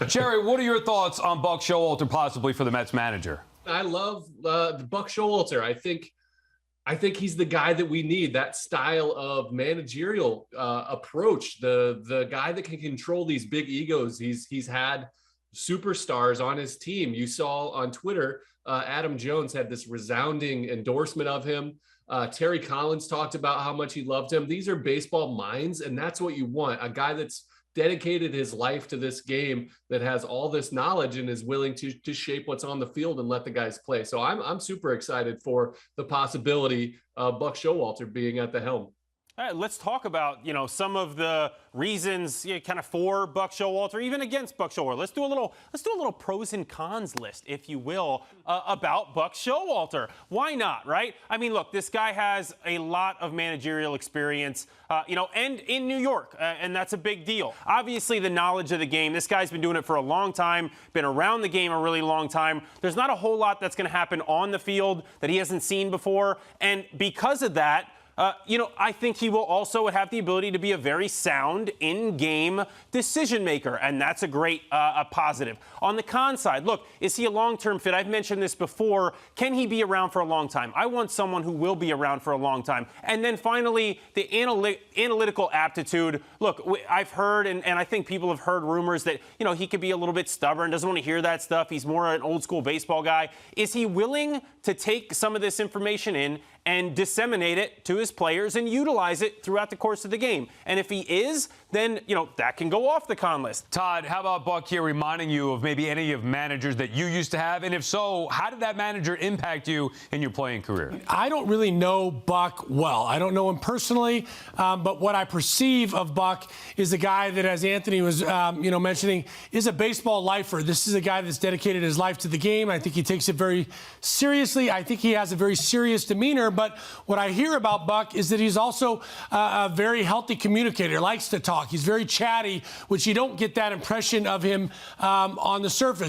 Jerry, what are your thoughts on Buck Showalter possibly for the Mets manager? I love the Buck Showalter. I think he's the guy that we need, that style of managerial approach, the guy that can control these big egos. He's had superstars on his team. You saw on Twitter, Adam Jones had this resounding endorsement of him. Terry Collins talked about how much he loved him. These are baseball minds, and that's what you want, a guy that's dedicated his life to this game, that has all this knowledge and is willing to shape what's on the field and let the guys play. So I'm super excited for the possibility of Buck Showalter being at the helm. All right, let's talk about, some of the reasons kind of for Buck Showalter, even against Buck Showalter. Let's do a little pros and cons list, if you will, about Buck Showalter. Why not, right? I mean, look, this guy has a lot of managerial experience, and in New York, and that's a big deal. Obviously, the knowledge of the game. This guy's been doing it for a long time, been around the game a really long time. There's not a whole lot that's going to happen on the field that he hasn't seen before, and because of that, I think he will also have the ability to be a very sound in-game decision maker, and that's a great positive. On the con side, look, is he a long-term fit? I've mentioned this before. Can he be around for a long time? I want someone who will be around for a long time. And then finally, the analytical aptitude. Look, I've heard, and I think people have heard rumors that, he could be a little bit stubborn, doesn't want to hear that stuff. He's more an old-school baseball guy. Is he willing to take some of this information in and disseminate it to his players and utilize it throughout the course of the game? And if he is, then, that can go off the con list. Todd, how about Buck here reminding you of maybe any of managers that you used to have? And if so, how did that manager impact you in your playing career? I don't really know Buck well. I don't know him personally, but what I perceive of Buck is a guy that, as Anthony was, mentioning, is a baseball lifer. This is a guy that's dedicated his life to the game. I think he takes it very seriously. I think he has a very serious demeanor. But what I hear about Buck is that he's also a very healthy communicator, likes to talk. He's very chatty, which you don't get that impression of him on the surface.